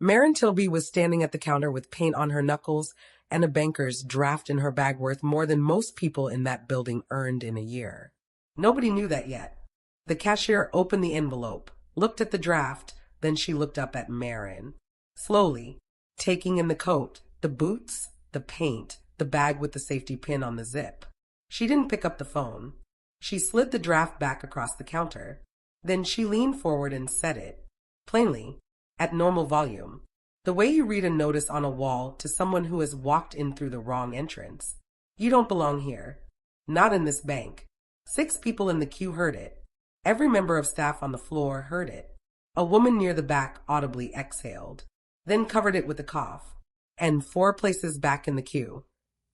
Maren Tilby was standing at the counter with paint on her knuckles and a banker's draft in her bag worth more than most people in that building earned in a year. Nobody knew that yet. The cashier opened the envelope, looked at the draft, then she looked up at Marin. Slowly, taking in the coat, the boots, the paint, the bag with the safety pin on the zip. She didn't pick up the phone. She slid the draft back across the counter. Then she leaned forward and said it, plainly, at normal volume, the way you read a notice on a wall to someone who has walked in through the wrong entrance. You don't belong here. Not in this bank. 6 people in the queue heard it. Every member of staff on the floor heard it. A woman near the back audibly exhaled, then covered it with a cough. And 4 places back in the queue,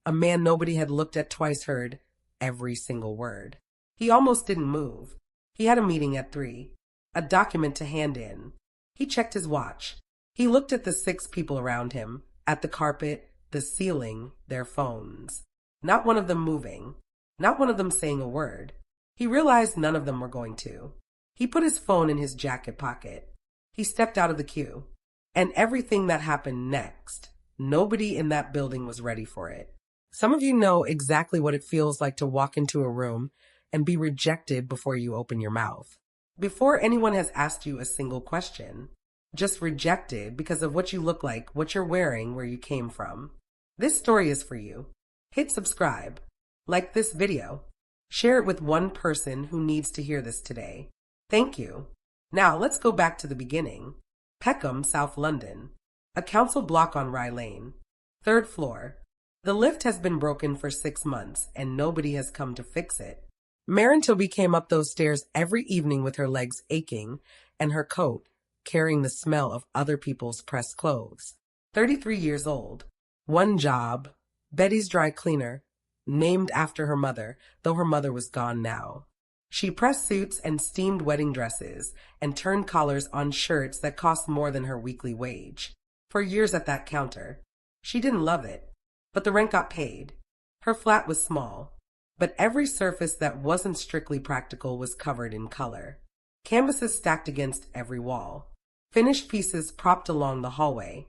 a man nobody had looked at twice heard every single word. He almost didn't move. He had a meeting at 3, a document to hand in. He checked his watch. He looked at the 6 people around him, at the carpet, the ceiling, their phones. Not one of them moving. Not one of them saying a word. He realized none of them were going to. He put his phone in his jacket pocket. He stepped out of the queue. And everything that happened next, nobody in that building was ready for it. Some of you know exactly what it feels like to walk into a room and be rejected before you open your mouth. Before anyone has asked you a single question. Just rejected because of what you look like, what you're wearing, where you came from. This story is for you. Hit subscribe. Like this video. Share it with one person who needs to hear this today. Thank you. Now let's go back to the beginning. Peckham, South London. A council block on Rye Lane. 3rd floor. The lift has been broken for 6 months and nobody has come to fix it. Maren Tilby came up those stairs every evening with her legs aching and her coat carrying the smell of other people's pressed clothes. 33 years old. One job, Betty's dry cleaner, named after her mother, though her mother was gone now. She pressed suits and steamed wedding dresses and turned collars on shirts that cost more than her weekly wage. For years at that counter. She didn't love it, but the rent got paid. Her flat was small, but every surface that wasn't strictly practical was covered in color. Canvases stacked against every wall. Finished pieces propped along the hallway,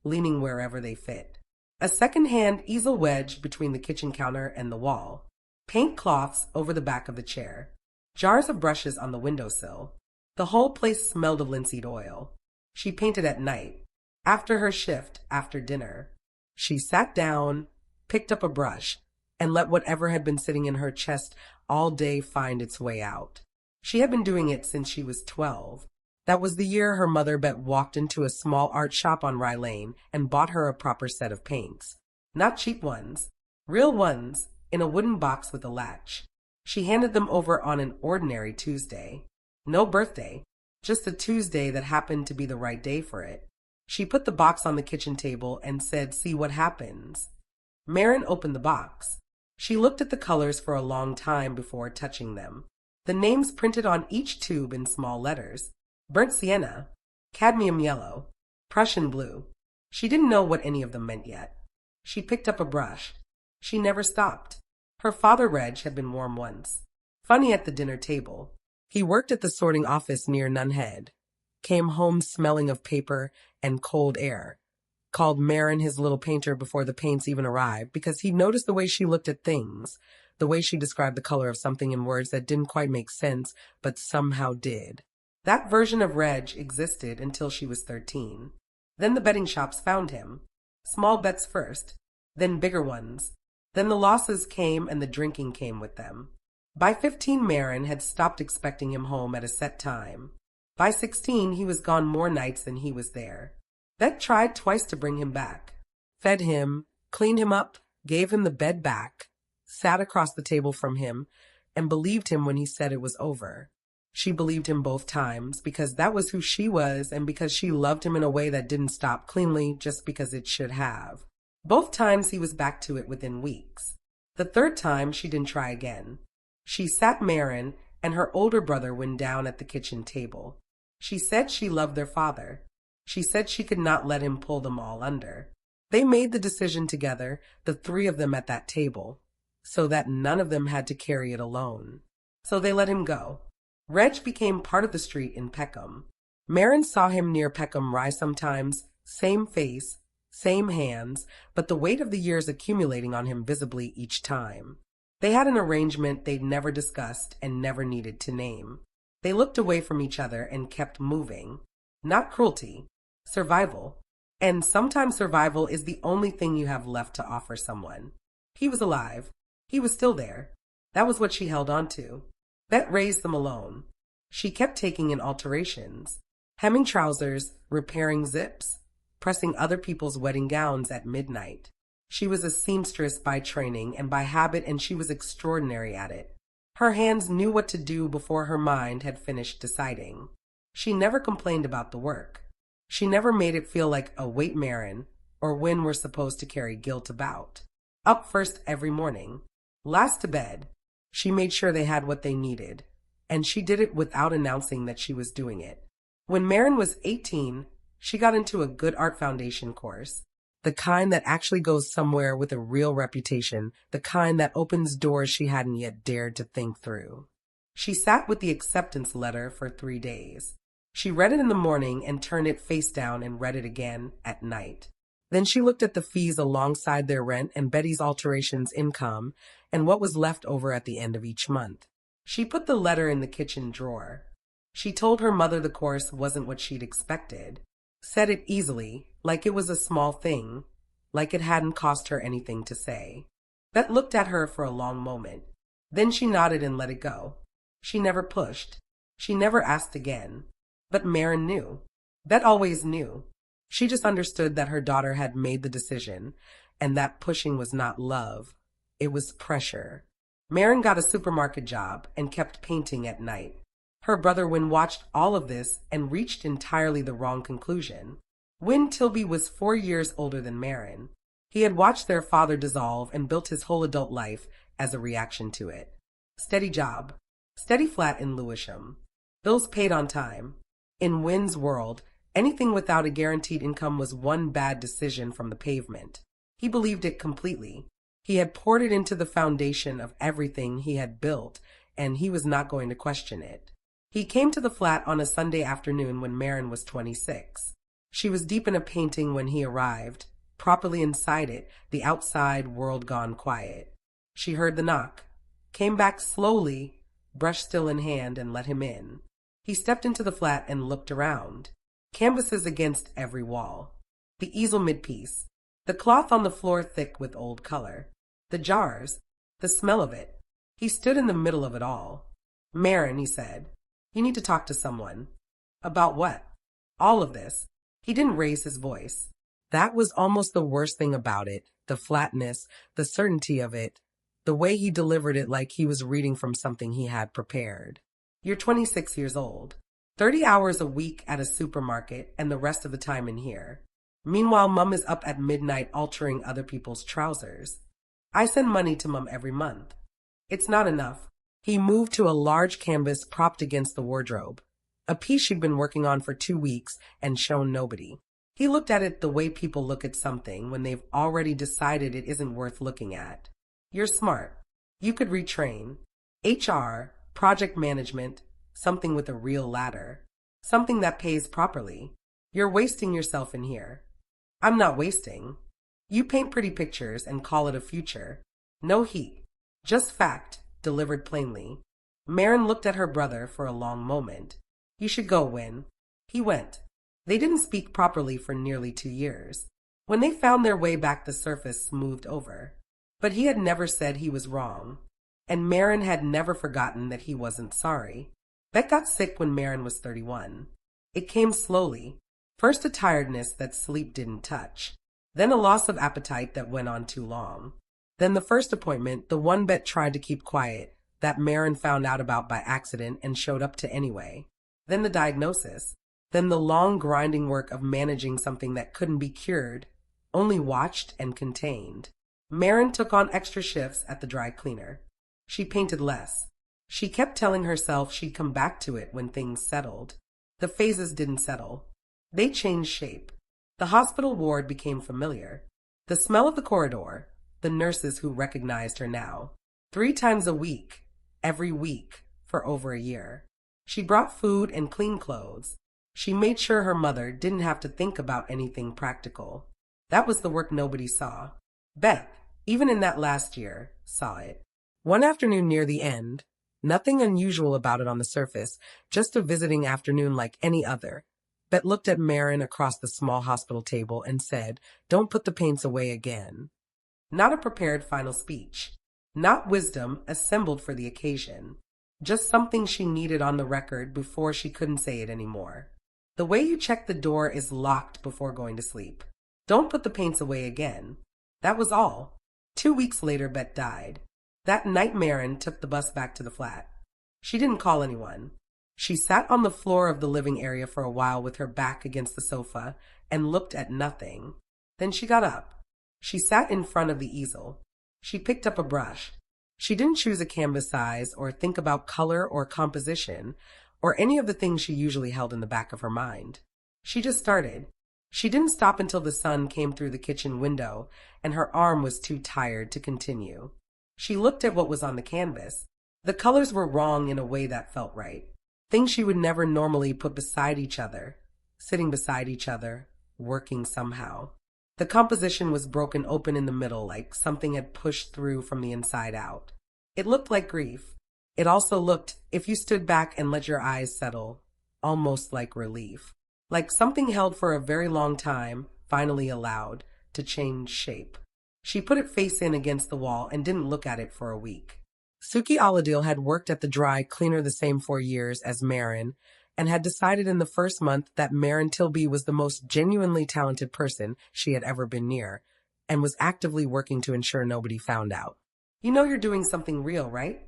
leaning wherever they fit. A second-hand easel wedged between the kitchen counter and the wall. Paint cloths over the back of the chair. Jars of brushes on the windowsill. The whole place smelled of linseed oil. She painted at night, after her shift, after dinner. She sat down, picked up a brush, and let whatever had been sitting in her chest all day find its way out. She had been doing it since she was 12. That was the year her mother Bette walked into a small art shop on Rye Lane and bought her a proper set of paints. Not cheap ones, real ones, in a wooden box with a latch. She handed them over on an ordinary Tuesday. No birthday, just a Tuesday that happened to be the right day for it. She put the box on the kitchen table and said, "See what happens." Marin opened the box. She looked at the colors for a long time before touching them. The names printed on each tube in small letters. Burnt sienna, cadmium yellow, Prussian blue. She didn't know what any of them meant yet. She picked up a brush. She never stopped. Her father, Reg, had been warm once. Funny at the dinner table. He worked at the sorting office near Nunhead. Came home smelling of paper and cold air. Called Marin his little painter before the paints even arrived because he noticed the way she looked at things, the way she described the color of something in words that didn't quite make sense but somehow did. That version of Reg existed until she was 13. Then the betting shops found him. Small bets first, then bigger ones. Then the losses came and the drinking came with them. By 15, Marin had stopped expecting him home at a set time. By 16, he was gone more nights than he was there. Bette tried twice to bring him back. Fed him, cleaned him up, gave him the bed back, sat across the table from him, and believed him when he said it was over. She believed him both times because that was who she was and because she loved him in a way that didn't stop cleanly just because it should have. Both times he was back to it within weeks. The 3rd time she didn't try again. She sat Marin and her older brother when down at the kitchen table. She said she loved their father. She said she could not let him pull them all under. They made the decision together, the 3 of them at that table, so that none of them had to carry it alone. So they let him go. Reg became part of the street in Peckham. Marin saw him near Peckham Rye sometimes, Same face, same hands, but the weight of the years accumulating on him visibly each time. They had an arrangement they'd never discussed and never needed to name. They looked away from each other and kept moving. Not cruelty, survival. And sometimes survival is the only thing you have left to offer someone. He was alive. He was still there. That was what she held on to. Bette raised them alone. She kept taking in alterations, hemming trousers, repairing zips, pressing other people's wedding gowns at midnight. She was a seamstress by training and by habit, and she was extraordinary at it. Her hands knew what to do before her mind had finished deciding. She never complained about the work. She never made it feel like a weight Marin or when we're supposed to carry guilt about. Up first every morning, last to bed, she made sure they had what they needed, and she did it without announcing that she was doing it. When Marin was 18, she got into a good art foundation course, the kind that actually goes somewhere with a real reputation, the kind that opens doors she hadn't yet dared to think through. She sat with the acceptance letter for 3 days. She read it in the morning and turned it face down and read it again at night. Then she looked at the fees alongside their rent and Betty's alterations income and what was left over at the end of each month. She put the letter in the kitchen drawer. She told her mother the course wasn't what she'd expected. Said it easily, like it was a small thing, like it hadn't cost her anything to say. Bette looked at her for a long moment. Then she nodded and let it go. She never pushed. She never asked again. But Marin knew. Bette always knew. She just understood that her daughter had made the decision, and that pushing was not love. It was pressure. Marin got a supermarket job and kept painting at night. Her brother Win watched all of this and reached entirely the wrong conclusion. Win Tilby was 4 years older than Marin. He had watched their father dissolve and built his whole adult life as a reaction to it. Steady job. Steady flat in Lewisham. Bills paid on time. In Win's world, anything without a guaranteed income was one bad decision from the pavement. He believed it completely. He had poured it into the foundation of everything he had built, and he was not going to question it. He came to the flat on a Sunday afternoon when Marin was 26. She was deep in a painting when he arrived, properly inside it, the outside world gone quiet. She heard the knock, came back slowly, brush still in hand, and let him in. He stepped into the flat and looked around. Canvases against every wall. The easel mid-piece. The cloth on the floor thick with old color. The jars. The smell of it. He stood in the middle of it all. Marin, he said, you need to talk to someone. About what? All of this. He didn't raise his voice. That was almost the worst thing about it. The flatness, the certainty of it. The way he delivered it like he was reading from something he had prepared. You're 26 years old. 30 hours a week at a supermarket and the rest of the time in here. Meanwhile, Mum is up at midnight altering other people's trousers. I send money to Mum every month. It's not enough. He moved to a large canvas propped against the wardrobe, a piece she'd been working on for 2 weeks and shown nobody. He looked at it the way people look at something when they've already decided it isn't worth looking at. You're smart. You could retrain. HR, project management, something with a real ladder. Something that pays properly. You're wasting yourself in here. I'm not wasting. You paint pretty pictures and call it a future. No heat. Just fact, delivered plainly. Marin looked at her brother for a long moment. You should go, Win. He went. They didn't speak properly for nearly 2 years. When they found their way back, the surface smoothed over. But he had never said he was wrong. And Marin had never forgotten that he wasn't sorry. Bette got sick when Marin was 31. It came slowly. First a tiredness that sleep didn't touch. Then a loss of appetite that went on too long. Then the first appointment, the one Bette tried to keep quiet, that Marin found out about by accident and showed up to anyway. Then the diagnosis. Then the long grinding work of managing something that couldn't be cured, only watched and contained. Marin took on extra shifts at the dry cleaner. She painted less. She kept telling herself she'd come back to it when things settled. The phases didn't settle. They changed shape. The hospital ward became familiar. The smell of the corridor, the nurses who recognized her now. 3 times a week, every week, for over a year. She brought food and clean clothes. She made sure her mother didn't have to think about anything practical. That was the work nobody saw. Bette, even in that last year, saw it. One afternoon near the end, nothing unusual about it on the surface, just a visiting afternoon like any other. Bette looked at Marin across the small hospital table and said, "Don't put the paints away again." Not a prepared final speech. Not wisdom assembled for the occasion. Just something she needed on the record before she couldn't say it anymore. The way you check the door is locked before going to sleep. Don't put the paints away again. That was all. 2 weeks later, Bette died. That night Marin took the bus back to the flat. She didn't call anyone. She sat on the floor of the living area for a while with her back against the sofa and looked at nothing. Then she got up. She sat in front of the easel. She picked up a brush. She didn't choose a canvas size or think about color or composition or any of the things she usually held in the back of her mind. She just started. She didn't stop until the sun came through the kitchen window and her arm was too tired to continue. She looked at what was on the canvas. The colors were wrong in a way that felt right. Things she would never normally put beside each other, sitting beside each other, working somehow. The composition was broken open in the middle like something had pushed through from the inside out. It looked like grief. It also looked, if you stood back and let your eyes settle, almost like relief. Like something held for a very long time, finally allowed to change shape. She put it face in against the wall and didn't look at it for a week. Suki Aladil had worked at the dry cleaner the same 4 years as Marin and had decided in the first month that Maren Tilby was the most genuinely talented person she had ever been near and was actively working to ensure nobody found out. "You know you're doing something real, right?"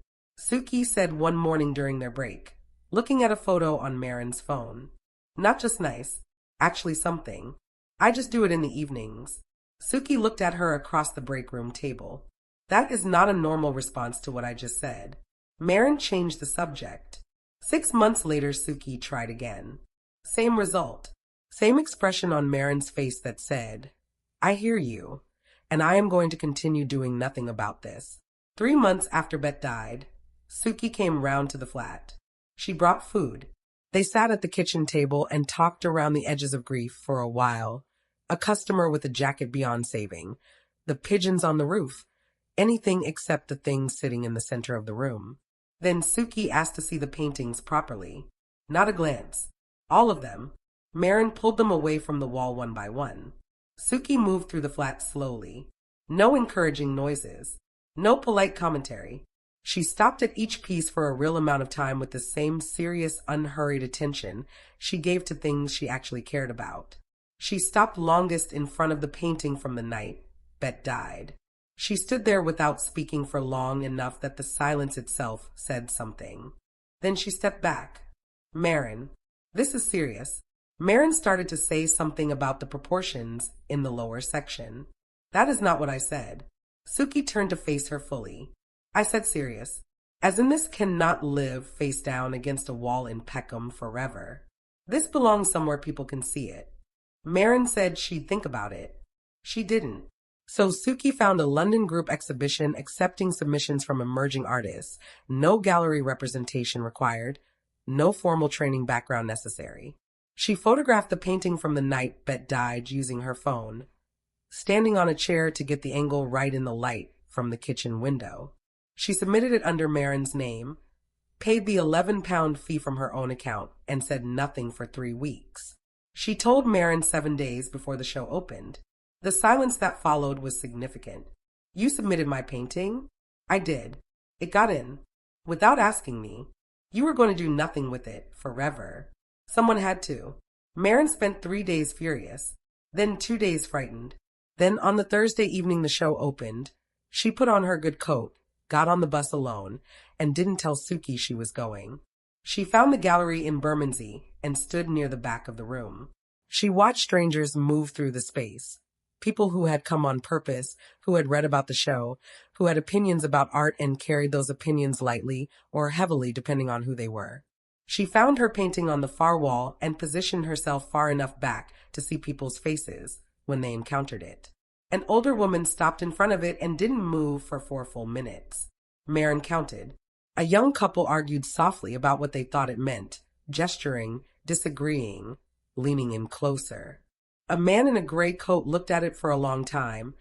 Suki said one morning during their break, looking at a photo on Marin's phone. "Not just nice, actually something. I just do it in the evenings." Suki looked at her across the break room table. "That is not a normal response to what I just said." Marin changed the subject. 6 months later, Suki tried again. Same result. Same expression on Marin's face that said, "I hear you, and I am going to continue doing nothing about this." 3 months after Bette died, Suki came round to the flat. She brought food. They sat at the kitchen table and talked around the edges of grief for a while. A customer with a jacket beyond saving, the pigeons on the roof, anything except the things sitting in the center of the room. Then Suki asked to see the paintings properly. Not a glance. All of them. Marin pulled them away from the wall one by one. Suki moved through the flat slowly. No encouraging noises. No polite commentary. She stopped at each piece for a real amount of time with the same serious, unhurried attention she gave to things she actually cared about. She stopped longest in front of the painting from the night Bette died. She stood there without speaking for long enough that the silence itself said something. Then she stepped back. "Marin, this is serious." Marin started to say something about the proportions in the lower section. "That is not what I said." Suki turned to face her fully. "I said serious. As in this cannot live face down against a wall in Peckham forever. This belongs somewhere people can see it." Marin said she'd think about it. She didn't. So Suki found a London group exhibition accepting submissions from emerging artists. No gallery representation required. No formal training background necessary. She photographed the painting from the night Bette died using her phone, standing on a chair to get the angle right in the light from the kitchen window. She submitted it under Marin's name, paid the £11 fee from her own account, and said nothing for 3 weeks. She told Marin 7 days before the show opened. The silence that followed was significant. "You submitted my painting?" "I did. It got in. Without asking me. You were going to do nothing with it, forever. Someone had to." Marin spent 3 days furious, then 2 days frightened. Then on the Thursday evening the show opened, she put on her good coat, got on the bus alone, and didn't tell Suki she was going. She found the gallery in Bermondsey and stood near the back of the room. She watched strangers move through the space. People who had come on purpose, who had read about the show, who had opinions about art and carried those opinions lightly or heavily depending on who they were. She found her painting on the far wall and positioned herself far enough back to see people's faces when they encountered it. An older woman stopped in front of it and didn't move for 4 full minutes. Marin counted. A young couple argued softly about what they thought it meant, gesturing, disagreeing, leaning in closer. A man in a gray coat looked at it for a long time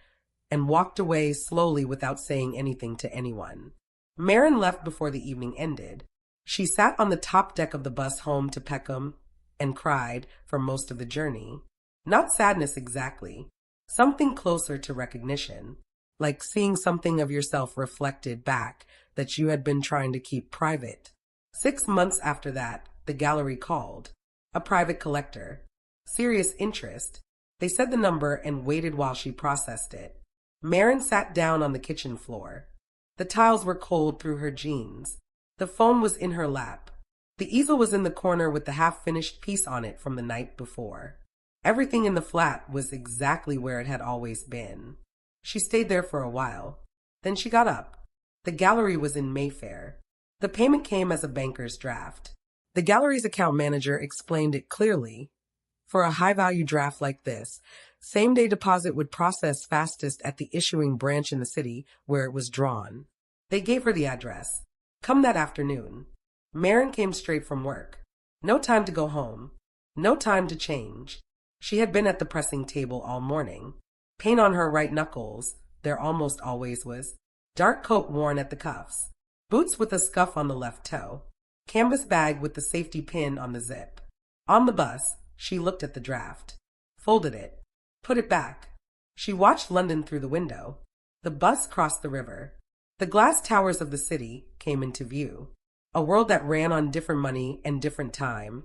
and walked away slowly without saying anything to anyone. Marin left before the evening ended. She sat on the top deck of the bus home to Peckham and cried for most of the journey. Not sadness exactly, something closer to recognition, like seeing something of yourself reflected back that you had been trying to keep private. 6 months after that, the gallery called. A private collector. Serious interest. They said the number and waited while she processed it. Marin sat down on the kitchen floor. The tiles were cold through her jeans. The phone was in her lap. The easel was in the corner with the half-finished piece on it from the night before. Everything in the flat was exactly where it had always been. She stayed there for a while. Then she got up. The gallery was in Mayfair. The payment came as a banker's draft. The gallery's account manager explained it clearly. For a high-value draft like this, same-day deposit would process fastest at the issuing branch in the city where it was drawn. They gave her the address. Come that afternoon. Marin came straight from work. No time to go home. No time to change. She had been at the pressing table all morning. Paint on her right knuckles, there almost always was. Dark coat worn at the cuffs. Boots with a scuff on the left toe. Canvas bag with the safety pin on the zip. On the bus, she looked at the draft. Folded it. Put it back. She watched London through the window. The bus crossed the river. The glass towers of the city came into view. A world that ran on different money and different time.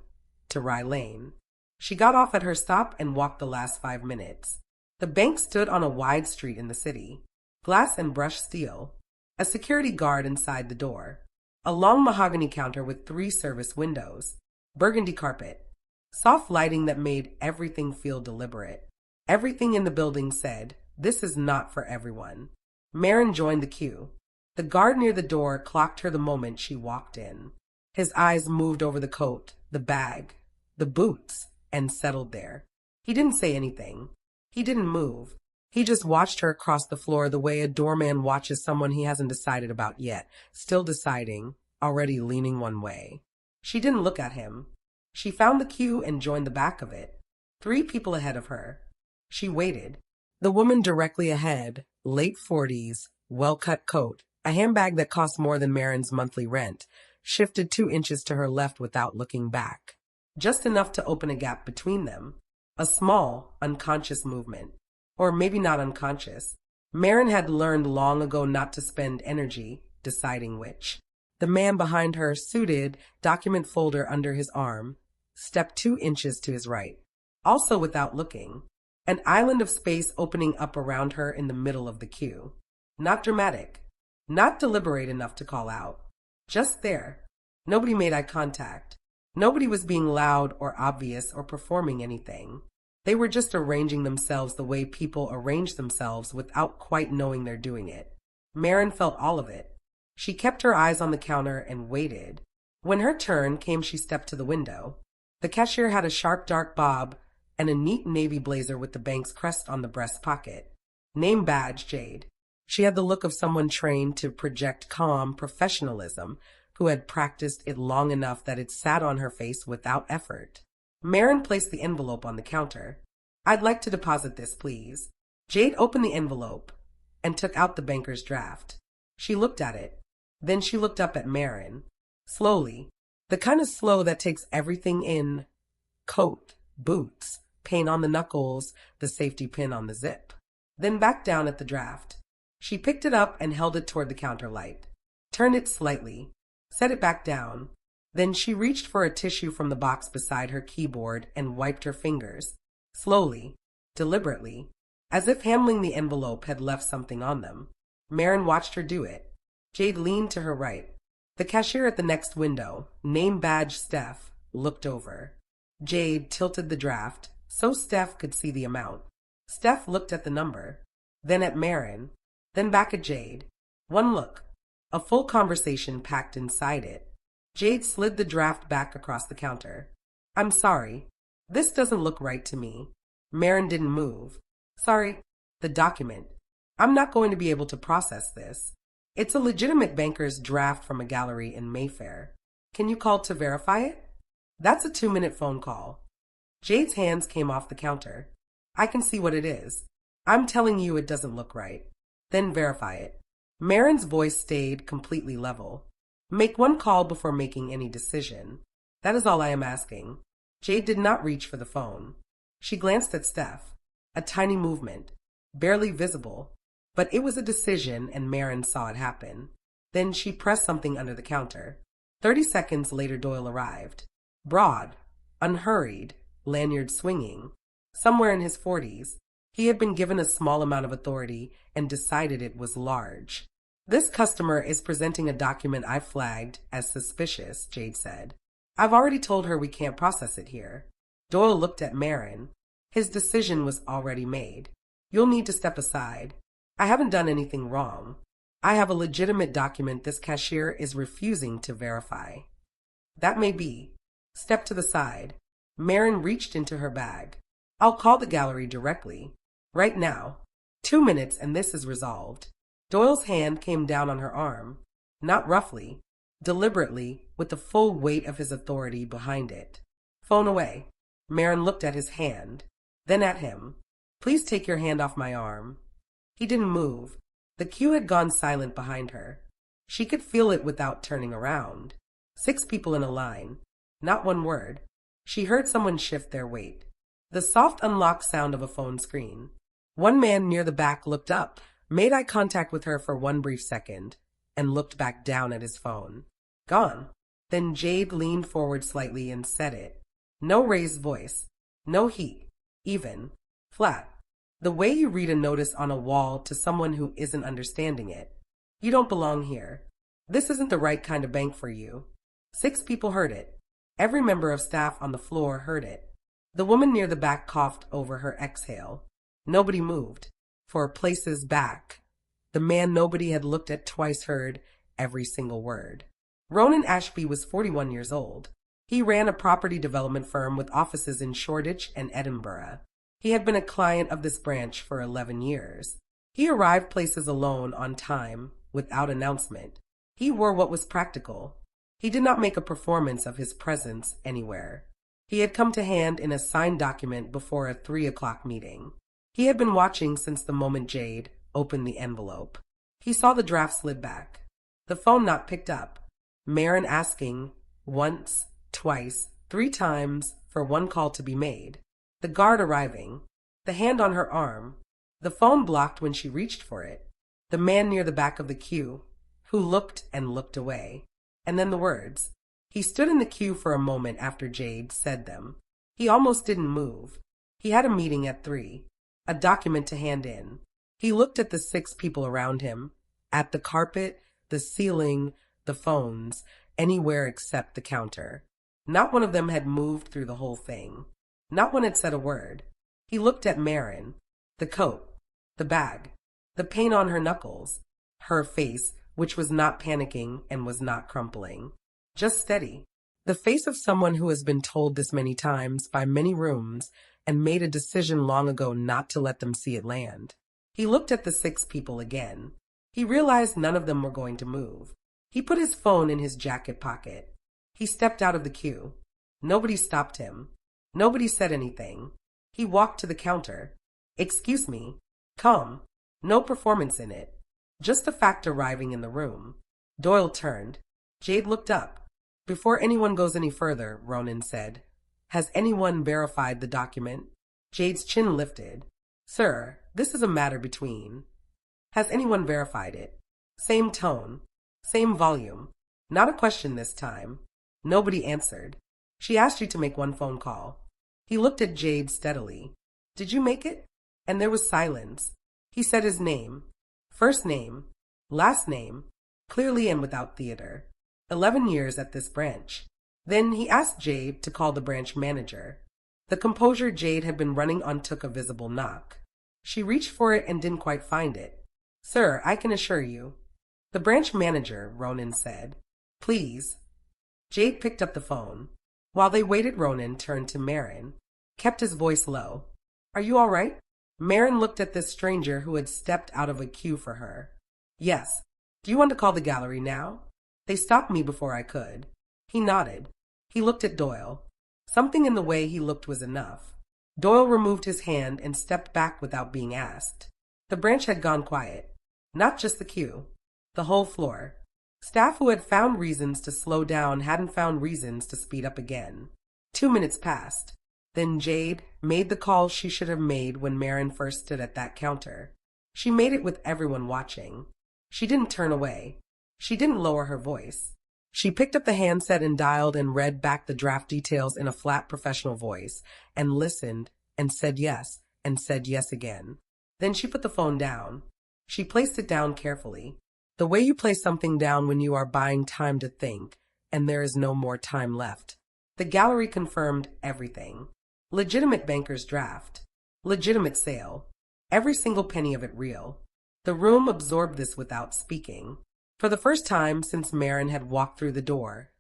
To Rye Lane. She got off at her stop and walked the last 5 minutes. The bank stood on a wide street in the city. Glass and brushed steel. A security guard inside the door. A long mahogany counter with 3 service windows. Burgundy carpet. Soft lighting that made everything feel deliberate. Everything in the building said, this is not for everyone. Marin joined the queue. The guard near the door clocked her the moment she walked in. His eyes moved over the coat, the bag, the boots, and settled there. He didn't say anything. He didn't move. He just watched her across the floor the way a doorman watches someone he hasn't decided about yet, still deciding, already leaning one way. She didn't look at him. She found the queue and joined the back of it. 3 people ahead of her. She waited. The woman directly ahead, late 40s, well-cut coat, a handbag that cost more than Marin's monthly rent, shifted 2 inches to her left without looking back. Just enough to open a gap between them. A small, unconscious movement. Or maybe not unconscious. Marin had learned long ago not to spend energy deciding which. The man behind her, suited, document folder under his arm, stepped 2 inches to his right. Also without looking. An island of space opening up around her in the middle of the queue. Not dramatic. Not deliberate enough to call out. Just there. Nobody made eye contact. Nobody was being loud or obvious or performing anything. They were just arranging themselves the way people arrange themselves without quite knowing they're doing it. Marin felt all of it. She kept her eyes on the counter and waited. When her turn came, she stepped to the window. The cashier had a sharp dark bob and a neat navy blazer with the bank's crest on the breast pocket. Name badge, Jade. She had the look of someone trained to project calm professionalism, who had practiced it long enough that it sat on her face without effort. Marin placed the envelope on the counter. I'd like to deposit this, please. Jade opened the envelope and took out the banker's draft. She looked at it. Then she looked up at Marin. Slowly. The kind of slow that takes everything in. Coat, boots, paint on the knuckles, the safety pin on the zip. Then back down at the draft. She picked it up and held it toward the counter light. Turned it slightly. Set it back down. Then she reached for a tissue from the box beside her keyboard and wiped her fingers. Slowly, deliberately, as if handling the envelope had left something on them. Marin watched her do it. Jade leaned to her right. The cashier at the next window, name badge Steph, looked over. Jade tilted the draft so Steph could see the amount. Steph looked at the number, then at Marin, then back at Jade. One look. A full conversation packed inside it. Jade slid the draft back across the counter. I'm sorry. This doesn't look right to me. Marin didn't move. Sorry. The document. I'm not going to be able to process this. It's a legitimate banker's draft from a gallery in Mayfair. Can you call to verify it? That's a 2-minute phone call. Jade's hands came off the counter. I can see what it is. I'm telling you it doesn't look right. Then verify it. Marin's voice stayed completely level. Make one call before making any decision. That is all I am asking. Jade did not reach for the phone. She glanced at Steph. A tiny movement. Barely visible. But it was a decision and Marin saw it happen. Then she pressed something under the counter. 30 seconds later Doyle arrived. Broad. Unhurried. Lanyard swinging. Somewhere in his 40s. He had been given a small amount of authority and decided it was large. This customer is presenting a document I flagged as suspicious, Jade said. I've already told her we can't process it here. Doyle looked at Marin. His decision was already made. You'll need to step aside. I haven't done anything wrong. I have a legitimate document this cashier is refusing to verify. That may be. Step to the side. Marin reached into her bag. I'll call the gallery directly. Right now. 2 minutes and this is resolved. Doyle's hand came down on her arm. Not roughly. Deliberately, with the full weight of his authority behind it. Phone away. Marin looked at his hand. Then at him. Please take your hand off my arm. He didn't move. The queue had gone silent behind her. She could feel it without turning around. 6 people in a line. Not one word. She heard someone shift their weight. The soft unlock sound of a phone screen. One man near the back looked up, made eye contact with her for one brief second, and looked back down at his phone. Gone. Then Jade leaned forward slightly and said it. No raised voice. No heat. Even. Flat. The way you read a notice on a wall to someone who isn't understanding it. You don't belong here. This isn't the right kind of bank for you. 6 people heard it. Every member of staff on the floor heard it. The woman near the back coughed over her exhale. Nobody moved. For places back. The man nobody had looked at twice heard every single word. Ronan Ashby was 41 years old. He ran a property development firm with offices in Shoreditch and Edinburgh. He had been a client of this branch for 11 years. He arrived places alone on time, without announcement. He wore what was practical. He did not make a performance of his presence anywhere. He had come to hand in a signed document before a 3 o'clock meeting. He had been watching since the moment Jade opened the envelope. He saw the draft slid back. The phone not picked up. Marin asking, once, twice, 3 times, for one call to be made. The guard arriving. The hand on her arm. The phone blocked when she reached for it. The man near the back of the queue, who looked and looked away. And then the words. He stood in the queue for a moment after Jade said them. He almost didn't move. He had a meeting at 3. A document to hand in. He looked at the 6 people around him. At the carpet, the ceiling, the phones, anywhere except the counter. Not one of them had moved through the whole thing. Not one had said a word. He looked at Marin. The coat. The bag. The paint on her knuckles. Her face, which was not panicking and was not crumpling. Just steady. The face of someone who has been told this many times by many rooms and made a decision long ago not to let them see it land. He looked at the 6 people again. He realized none of them were going to move. He put his phone in his jacket pocket. He stepped out of the queue. Nobody stopped him. Nobody said anything. He walked to the counter. Excuse me. Come. No performance in it. Just a fact arriving in the room. Doyle turned. Jade looked up. Before anyone goes any further, Ronan said. Has anyone verified the document? Jade's chin lifted. Sir, this is a matter between. Has anyone verified it? Same tone. Same volume. Not a question this time. Nobody answered. She asked you to make one phone call. He looked at Jade steadily. Did you make it? And there was silence. He said his name. First name. Last name. Clearly and without theater. 11 years at this branch. Then he asked Jade to call the branch manager. The composure Jade had been running on took a visible knock. She reached for it and didn't quite find it. Sir, I can assure you. The branch manager, Ronan said. Please. Jade picked up the phone. While they waited, Ronan turned to Marin. Kept his voice low. Are you all right? Marin looked at this stranger who had stepped out of a queue for her. Yes. Do you want to call the gallery now? They stopped me before I could. He nodded. He looked at Doyle. Something in the way he looked was enough. Doyle removed his hand and stepped back without being asked. The branch had gone quiet. Not just the queue. The whole floor. Staff who had found reasons to slow down hadn't found reasons to speed up again. 2 minutes passed. Then Jade made the call she should have made when Marin first stood at that counter. She made it with everyone watching. She didn't turn away. She didn't lower her voice. She picked up the handset and dialed and read back the draft details in a flat professional voice, and listened, and said yes again. Then she put the phone down. She placed it down carefully. The way you place something down when you are buying time to think, and there is no more time left. The gallery confirmed everything. Legitimate banker's draft. Legitimate sale. Every single penny of it real. The room absorbed this without speaking. For the first time since Marin had walked through the door,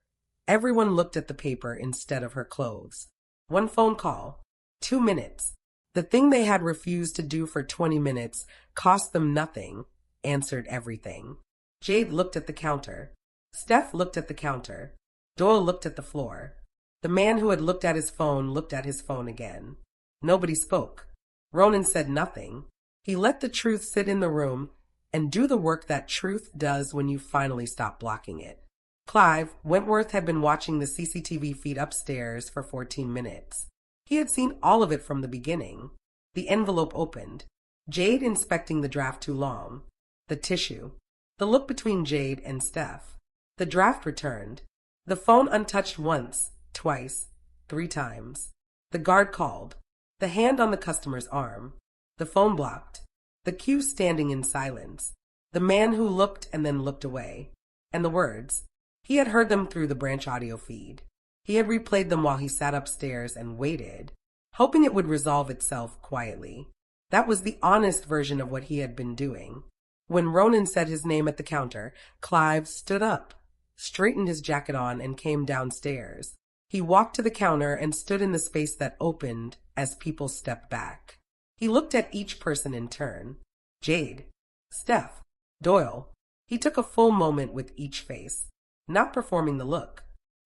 everyone looked at the paper instead of her clothes. 1 phone call. 2 minutes. The thing they had refused to do for 20 minutes cost them nothing, answered everything. Jade looked at the counter. Steph looked at the counter. Doyle looked at the floor. The man who had looked at his phone looked at his phone again. Nobody spoke. Ronan said nothing. He let the truth sit in the room and do the work that truth does when you finally stop blocking it. Clive Wentworth had been watching the CCTV feed upstairs for 14 minutes. He had seen all of it from the beginning. The envelope opened. Jade inspecting the draft too long. The tissue. The look between Jade and Steph. The draft returned. The phone untouched once, twice, 3 times. The guard called. The hand on the customer's arm. The phone blocked. The queue standing in silence. The man who looked and then looked away. And the words. He had heard them through the branch audio feed. He had replayed them while he sat upstairs and waited, hoping it would resolve itself quietly. That was the honest version of what he had been doing. When Ronan said his name at the counter, Clive stood up, straightened his jacket on, and came downstairs. He walked to the counter and stood in the space that opened as people stepped back. He looked at each person in turn. Jade, Steph, Doyle. He took a full moment with each face, not performing the look,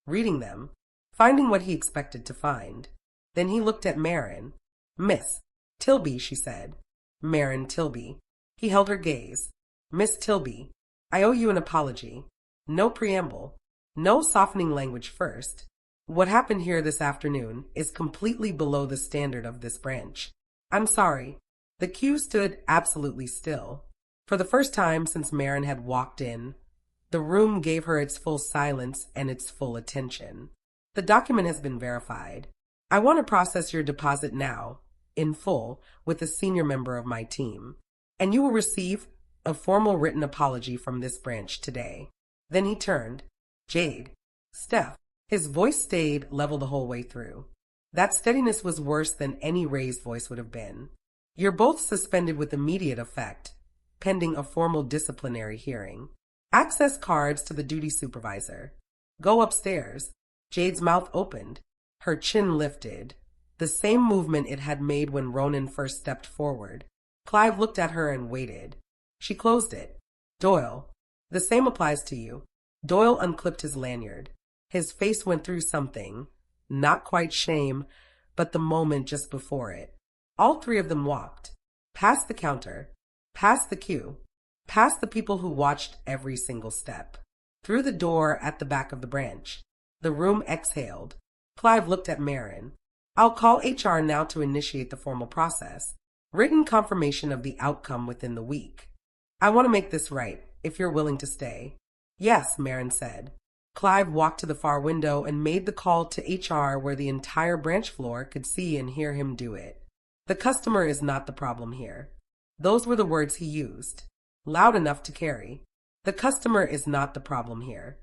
reading them, finding what he expected to find. Then he looked at Marin. Miss Tilby, she said. Maren Tilby. He held her gaze. Miss Tilby, I owe you an apology. No preamble. No softening language first. What happened here this afternoon is completely below the standard of this branch. I'm sorry. The queue stood absolutely still. For the first time since Marin had walked in, the room gave her its full silence and its full attention. The document has been verified. I want to process your deposit now, in full, with a senior member of my team, and you will receive a formal written apology from this branch today. Then he turned. Jade, Steph. His voice stayed level the whole way through. That steadiness was worse than any raised voice would have been. You're both suspended with immediate effect, pending a formal disciplinary hearing. Access cards to the duty supervisor. Go upstairs. Jade's mouth opened. Her chin lifted. The same movement it had made when Ronan first stepped forward. Clive looked at her and waited. She closed it. Doyle. The same applies to you. Doyle unclipped his lanyard. His face went through something. Not quite shame, but the moment just before it. All 3 of them walked. Past the counter. Past the queue. Past the people who watched every single step. Through the door at the back of the branch. The room exhaled. Clive looked at Marin. I'll call HR now to initiate the formal process. Written confirmation of the outcome within the week. I want to make this right, if you're willing to stay. Yes, Marin said. Clive walked to the far window and made the call to HR where the entire branch floor could see and hear him do it. The customer is not the problem here. Those were the words he used. Loud enough to carry. The customer is not the problem here.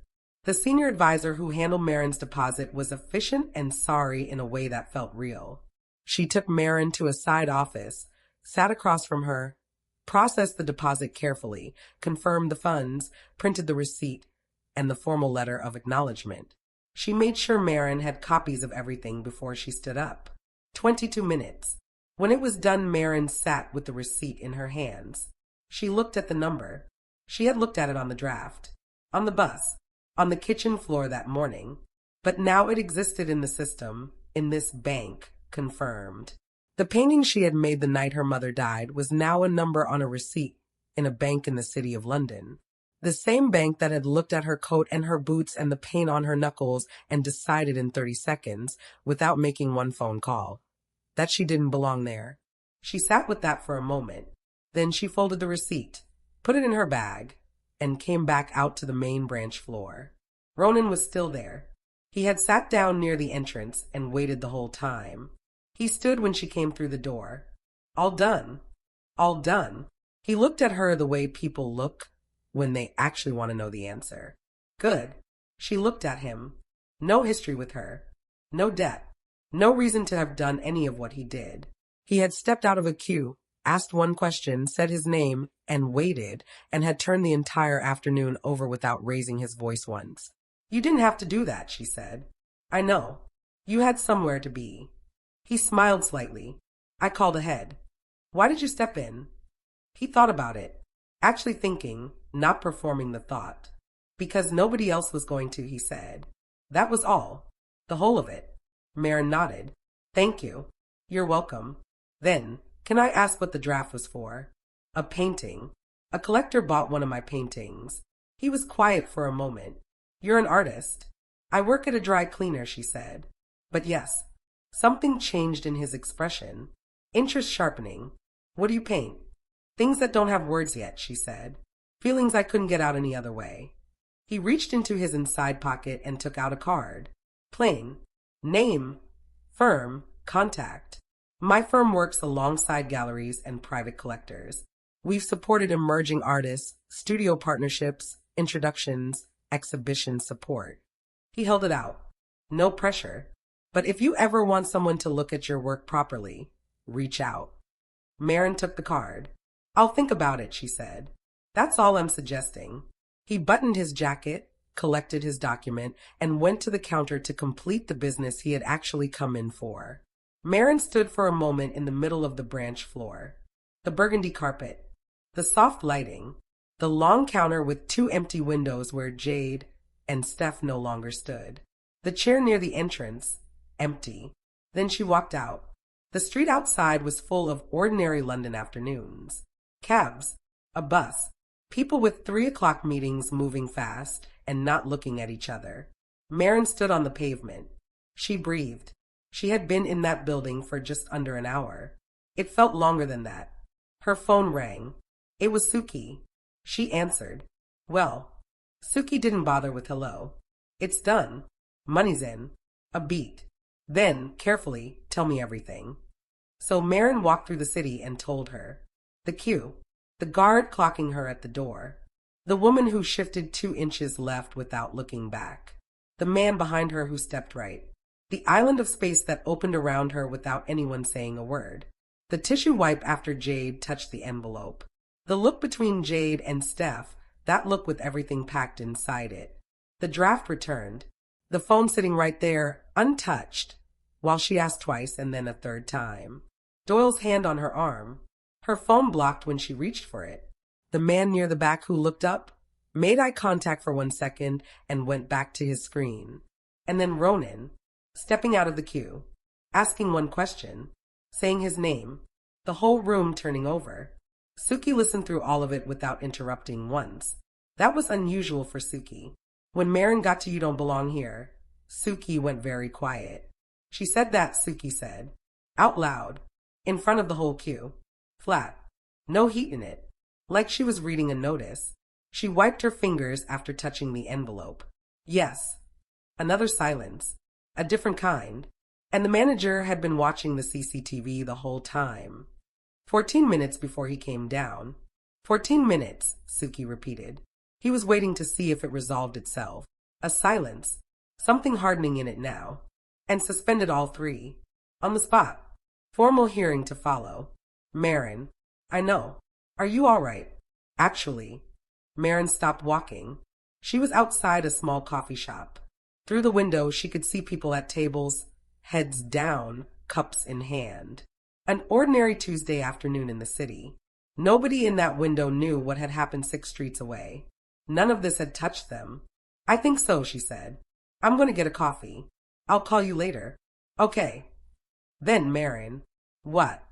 The senior advisor who handled Marin's deposit was efficient and sorry in a way that felt real. She took Marin to a side office, sat across from her, processed the deposit carefully, confirmed the funds, printed the receipt, and the formal letter of acknowledgement. She made sure Marin had copies of everything before she stood up. 22 minutes. When it was done, Marin sat with the receipt in her hands. She looked at the number. She had looked at it on the draft, on the bus, on the kitchen floor that morning. But now it existed in the system, in this bank, confirmed. The painting she had made the night her mother died was now a number on a receipt in a bank in the city of London. The same bank that had looked at her coat and her boots and the paint on her knuckles and decided in 30 seconds, without making one phone call, that she didn't belong there. She sat with that for a moment. Then she folded the receipt, put it in her bag, and came back out to the main branch floor. Ronan was still there. He had sat down near the entrance and waited the whole time. He stood when she came through the door. All done. All done. He looked at her the way people look when they actually want to know the answer. Good. She looked at him. No history with her. No debt. No reason to have done any of what he did. He had stepped out of a queue, asked one question, said his name, and waited, and had turned the entire afternoon over without raising his voice once. You didn't have to do that, she said. I know. You had somewhere to be. He smiled slightly. I called ahead. Why did you step in? He thought about it. Actually thinking, not performing the thought. Because nobody else was going to, he said. That was all. The whole of it. Marin nodded. Thank you. You're welcome. Then, can I ask what the draft was for? A painting. A collector bought one of my paintings. He was quiet for a moment. You're an artist. I work at a dry cleaner, she said. But yes. Something changed in his expression. Interest sharpening. What do you paint? Things that don't have words yet, she said. Feelings I couldn't get out any other way. He reached into his inside pocket and took out a card. Plain. Name. Firm. Contact. My firm works alongside galleries and private collectors. We've supported emerging artists, studio partnerships, introductions, exhibition support. He held it out. No pressure. But if you ever want someone to look at your work properly, reach out. Marin took the card. I'll think about it, she said. That's all I'm suggesting. He buttoned his jacket, collected his document, and went to the counter to complete the business he had actually come in for. Marin stood for a moment in the middle of the branch floor. The burgundy carpet, the soft lighting, the long counter with 2 empty windows where Jade and Steph no longer stood. The chair near the entrance, empty. Then she walked out. The street outside was full of ordinary London afternoons. Cabs, a bus, people with 3 o'clock meetings moving fast and not looking at each other. Marin stood on the pavement. She breathed. She had been in that building for just under an hour. It felt longer than that. Her phone rang. It was Suki. She answered. Well, Suki didn't bother with hello. It's done. Money's in. A beat. Then, carefully, tell me everything. So Marin walked through the city and told her. The queue. The guard clocking her at the door. The woman who shifted 2 inches left without looking back. The man behind her who stepped right. The island of space that opened around her without anyone saying a word. The tissue wipe after Jade touched the envelope. The look between Jade and Steph, that look with everything packed inside it. The draft returned. The phone sitting right there, untouched, while she asked twice and then a third time. Doyle's hand on her arm. Her phone blocked when she reached for it. The man near the back who looked up, made eye contact for 1 second and went back to his screen. And then Ronan, stepping out of the queue, asking one question, saying his name, the whole room turning over. Suki listened through all of it without interrupting once. That was unusual for Suki. When Marin got to You Don't Belong Here, Suki went very quiet. She said that, Suki said, out loud, in front of the whole queue. Flat. No heat in it. Like she was reading a notice. She wiped her fingers after touching the envelope. Yes. Another silence. A different kind. And the manager had been watching the CCTV the whole time. 14 minutes before he came down. 14 minutes, Suki repeated. He was waiting to see if it resolved itself. A silence. Something hardening in it now. And suspended all 3. On the spot. Formal hearing to follow. Marin. I know. Are you all right? Actually. Marin stopped walking. She was outside a small coffee shop. Through the window she could see people at tables, heads down, cups in hand. An ordinary Tuesday afternoon in the city. Nobody in that window knew what had happened 6 streets away. None of this had touched them. I think so, she said. I'm going to get a coffee. I'll call you later. Okay. Then Marin. What?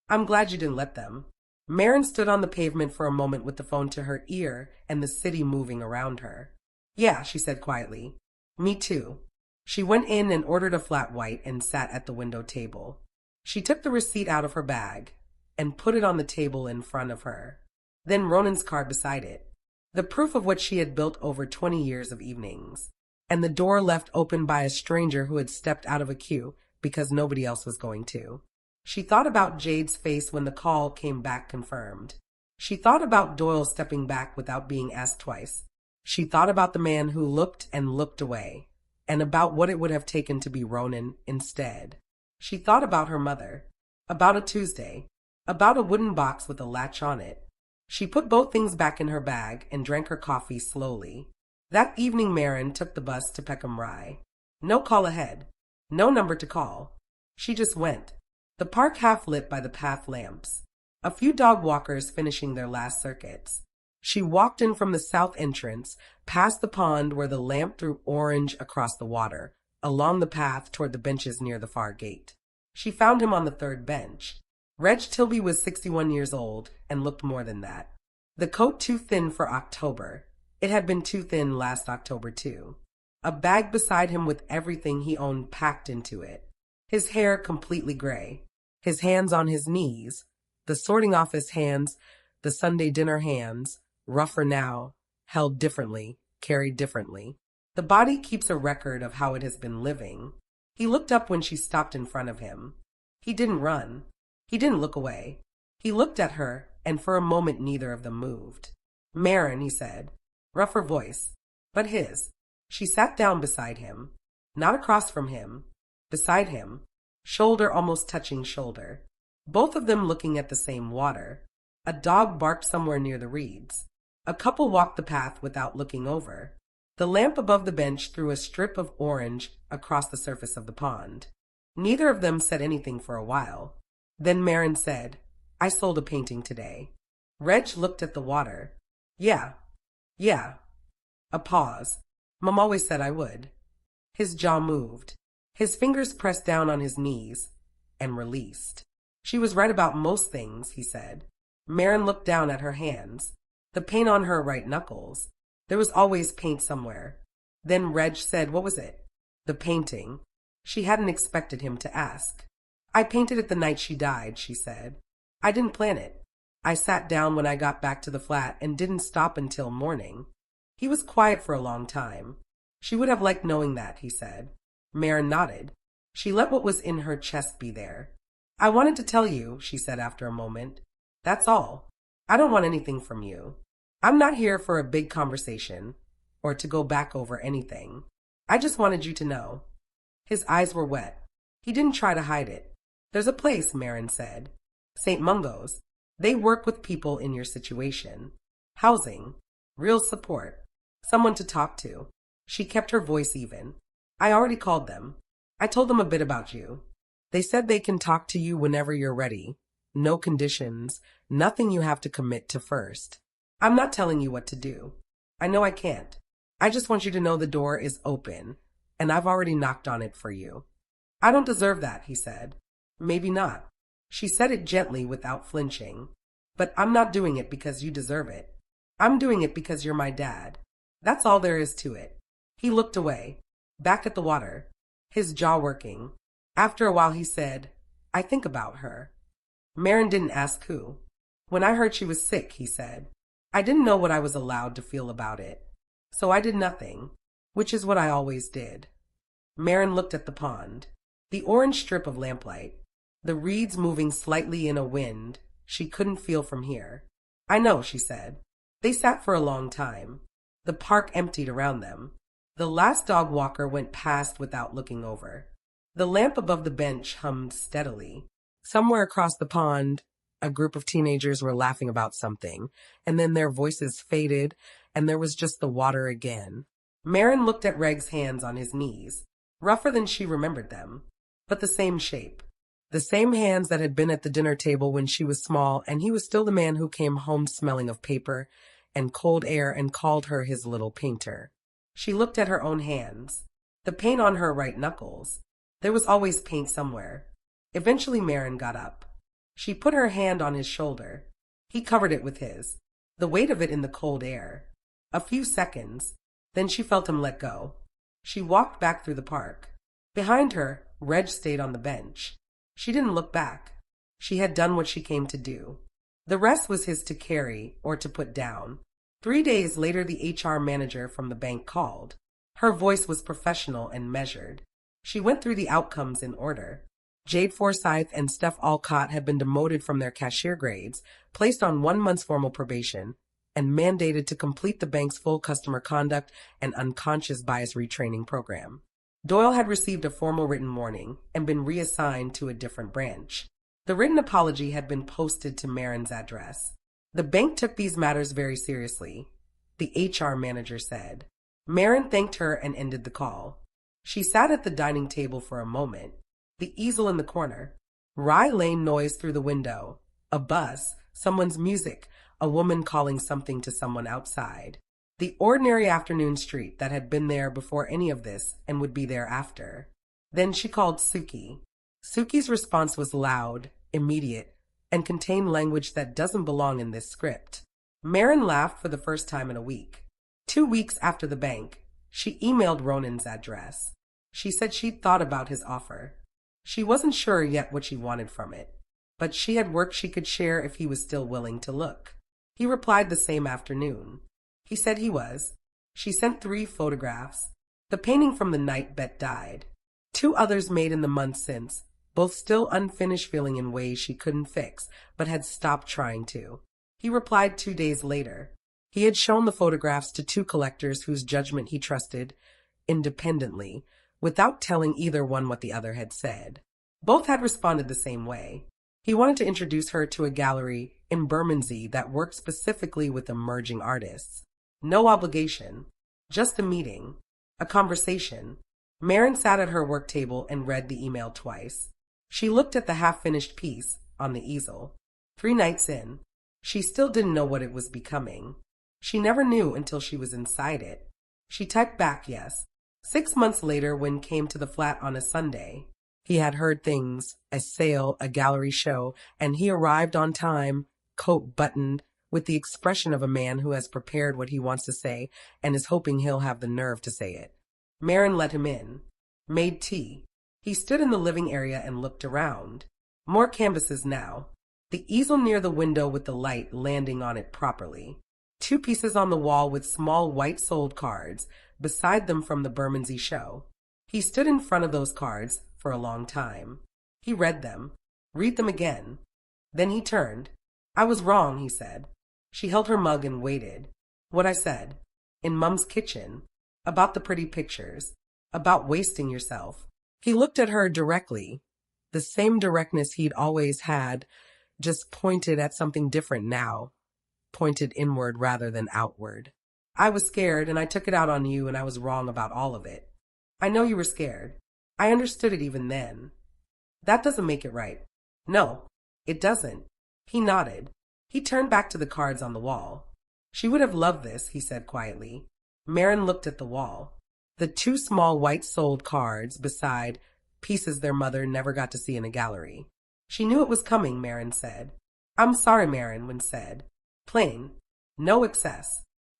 I'm glad you didn't let them. Marin stood on the pavement for a moment with the phone to her ear and the city moving around her. Yeah, she said quietly. Me too. She went in and ordered a flat white and sat at the window table. She took the receipt out of her bag and put it on the table in front of her. Then Ronan's card beside it. The proof of what she had built over 20 years of evenings. And the door left open by a stranger who had stepped out of a queue because nobody else was going to. She thought about Jade's face when the call came back confirmed. She thought about Doyle stepping back without being asked twice. She thought about the man who looked and looked away, and about what it would have taken to be Ronan instead. She thought about her mother, about a Tuesday, about a wooden box with a latch on it. She put both things back in her bag and drank her coffee slowly. That evening Marin took the bus to Peckham. No call ahead, no number to call. She just went. The park half lit by the path lamps. A few dog walkers finishing their last circuits. She walked in from the south entrance, past the pond where the lamp threw orange across the water, along the path toward the benches near the far gate. She found him on the third bench. Reg Tilby was 61 years old and looked more than that. The coat too thin for October. It had been too thin last October too. A bag beside him with everything he owned packed into it. His hair completely gray. His hands on his knees. The sorting office hands, the Sunday dinner hands, rougher now, held differently, carried differently. The body keeps a record of how it has been living. He looked up when she stopped in front of him. He didn't run. He didn't look away. He looked at her, and for a moment neither of them moved. Marin, he said. Rougher voice, but his. She sat down beside him. Not across from him. Beside him. Shoulder almost touching shoulder. Both of them looking at the same water. A dog barked somewhere near the reeds. A couple walked the path without looking over. The lamp above the bench threw a strip of orange across the surface of the pond. Neither of them said anything for a while. Then Marin said, I sold a painting today. Reg looked at the water. Yeah. A pause. Mom always said I would. His jaw moved. His fingers pressed down on his knees and released. She was right about most things, he said. Marin looked down at her hands. The paint on her right knuckles. There was always paint somewhere. Then Reg said, what was it? The painting. She hadn't expected him to ask. I painted it the night she died, she said. I didn't plan it. I sat down when I got back to the flat and didn't stop until morning. He was quiet for a long time. She would have liked knowing that, he said. Marin nodded. She let what was in her chest be there. I wanted to tell you, she said after a moment. That's all. I don't want anything from you. I'm not here for a big conversation or to go back over anything. I just wanted you to know. His eyes were wet. He didn't try to hide it. There's a place, Marin said. St. Mungo's. They work with people in your situation. Housing. Real support. Someone to talk to. She kept her voice even. I already called them. I told them a bit about you. They said they can talk to you whenever you're ready. No conditions. Nothing you have to commit to first. I'm not telling you what to do. I know I can't. I just want you to know the door is open, and I've already knocked on it for you. I don't deserve that, he said. Maybe not. She said it gently without flinching. But I'm not doing it because you deserve it. I'm doing it because you're my dad. That's all there is to it. He looked away, back at the water, his jaw working. After a while he said, I think about her. Marin didn't ask who. When I heard she was sick, he said. I didn't know what I was allowed to feel about it. So I did nothing, which is what I always did. Marin looked at the pond, the orange strip of lamplight, the reeds moving slightly in a wind she couldn't feel from here. I know, she said. They sat for a long time. The park emptied around them. The last dog walker went past without looking over. The lamp above the bench hummed steadily. Somewhere across the pond, a group of teenagers were laughing about something, and then their voices faded, and there was just the water again. Marin looked at Reg's hands on his knees, rougher than she remembered them, but the same shape. The same hands that had been at the dinner table when she was small, and he was still the man who came home smelling of paper and cold air and called her his little painter. She looked at her own hands, the paint on her right knuckles, There was always paint somewhere. Eventually Marin got up. She put her hand on his shoulder. He covered it with his, the weight of it in the cold air. A few seconds, then she felt him let go. She walked back through the park. Behind her, Reg stayed on the bench. She didn't look back. She had done what she came to do. The rest was his to carry or to put down. 3 days later, the HR manager from the bank called. Her voice was professional and measured. She went through the outcomes in order. Jade Forsyth and Steph Alcott had been demoted from their cashier grades, placed on 1 month's formal probation, and mandated to complete the bank's full customer conduct and unconscious bias retraining program. Doyle had received a formal written warning and been reassigned to a different branch. The written apology had been posted to Marin's address. The bank took these matters very seriously, the HR manager said. Marin thanked her and ended the call. She sat at the dining table for a moment, the easel in the corner. Rye Lane noise through the window, a bus, someone's music, a woman calling something to someone outside. The ordinary afternoon street that had been there before any of this and would be there after. Then she called Suki. Suki's response was loud, immediate, and contained language that doesn't belong in this script. Marin laughed for the first time in a week. 2 weeks after the bank, she emailed Ronan's address. She said she'd thought about his offer. She wasn't sure yet what she wanted from it, but she had work she could share if he was still willing to look. He replied the same afternoon. He said he was. She sent 3 photographs. The painting from the night Bette died. 2 others made in the months since, both still unfinished, feeling in ways she couldn't fix, but had stopped trying to. He replied 2 days later. He had shown the photographs to 2 collectors whose judgment he trusted independently, without telling either one what the other had said. Both had responded the same way. He wanted to introduce her to a gallery in Bermondsey that worked specifically with emerging artists. No obligation, just a meeting, a conversation. Marin sat at her work table and read the email twice. She looked at the half-finished piece on the easel. 3 nights in, she still didn't know what it was becoming. She never knew until she was inside it. She typed back yes. 6 months later, when came to the flat on a Sunday, he had heard things, a sale, a gallery show, and he arrived on time, coat buttoned, with the expression of a man who has prepared what he wants to say and is hoping he'll have the nerve to say it. Marin let him in, made tea. He stood in the living area and looked around. More canvases now. The easel near the window with the light landing on it properly. 2 pieces on the wall with small white sold cards beside them from the Bermondsey show. He stood in front of those cards for a long time. He read them, read them again. Then he turned. I was wrong, he said. She held her mug and waited. What I said. In Mum's kitchen. About the pretty pictures. About wasting yourself. He looked at her directly. The same directness he'd always had, just pointed at something different now. Pointed inward rather than outward. I was scared and I took it out on you, and I was wrong about all of it. I know you were scared. I understood it even then. That doesn't make it right. No, it doesn't. He nodded. He turned back to the cards on the wall. She would have loved this, he said quietly. Marin looked at the wall. The 2 small white-soled cards beside pieces their mother never got to see in a gallery. She knew it was coming, Marin said. I'm sorry, Marin said. Plain. No excess.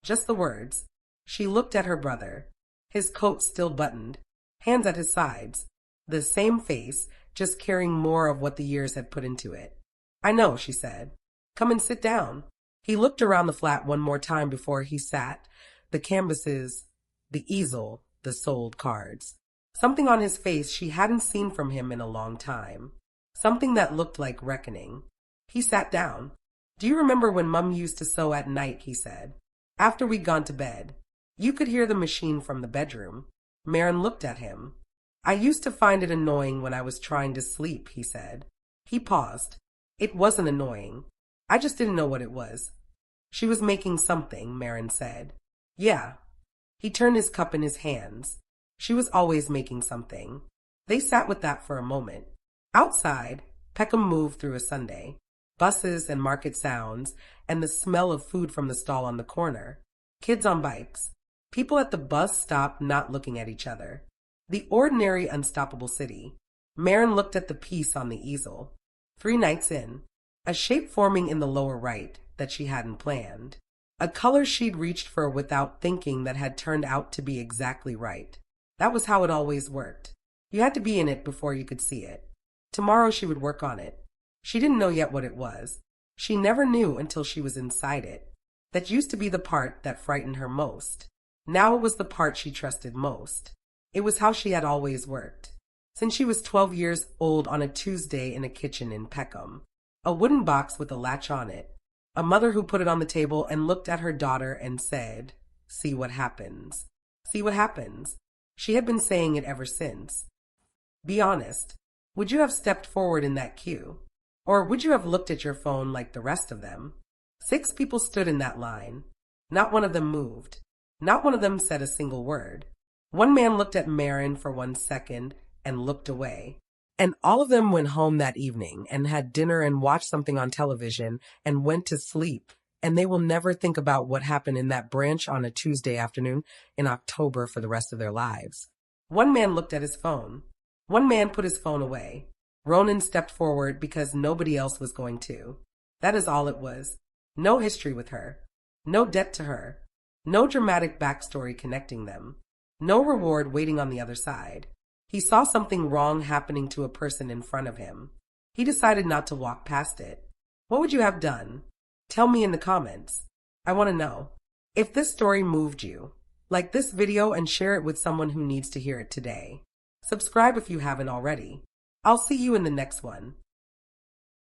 Just the words. She looked at her brother. His coat still buttoned. Hands at his sides. The same face, just carrying more of what the years had put into it. I know, she said. Come and sit down. He looked around the flat one more time before he sat. The canvases, the easel, the sold cards. Something on his face she hadn't seen from him in a long time. Something that looked like reckoning. He sat down. Do you remember when Mum used to sew at night, he said. After we'd gone to bed. You could hear the machine from the bedroom. Marin looked at him. I used to find it annoying when I was trying to sleep, he said. He paused. It wasn't annoying. I just didn't know what it was. She was making something, Marin said. Yeah. He turned his cup in his hands. She was always making something. They sat with that for a moment. Outside, Peckham moved through a Sunday. Buses and market sounds, and the smell of food from the stall on the corner. Kids on bikes. People at the bus stop not looking at each other. The ordinary, unstoppable city. Marin looked at the piece on the easel. 3 nights in. A shape forming in the lower right that she hadn't planned. A color she'd reached for without thinking that had turned out to be exactly right. That was how it always worked. You had to be in it before you could see it. Tomorrow she would work on it. She didn't know yet what it was. She never knew until she was inside it. That used to be the part that frightened her most. Now it was the part she trusted most. It was how she had always worked. Since she was 12 years old on a Tuesday in a kitchen in Peckham. A wooden box with a latch on it. A mother who put it on the table and looked at her daughter and said, "See what happens. See what happens." She had been saying it ever since. Be honest. Would you have stepped forward in that queue? Or would you have looked at your phone like the rest of them? 6 people stood in that line. Not one of them moved. Not one of them said a single word. One man looked at Marin for 1 second and looked away. And all of them went home that evening and had dinner and watched something on television and went to sleep. And they will never think about what happened in that branch on a Tuesday afternoon in October for the rest of their lives. One man looked at his phone. One man put his phone away. Ronan stepped forward because nobody else was going to. That is all it was. No history with her. No debt to her. No dramatic backstory connecting them. No reward waiting on the other side. He saw something wrong happening to a person in front of him. He decided not to walk past it. What would you have done? Tell me in the comments. I want to know. If this story moved you, like this video and share it with someone who needs to hear it today. Subscribe if you haven't already. I'll see you in the next one.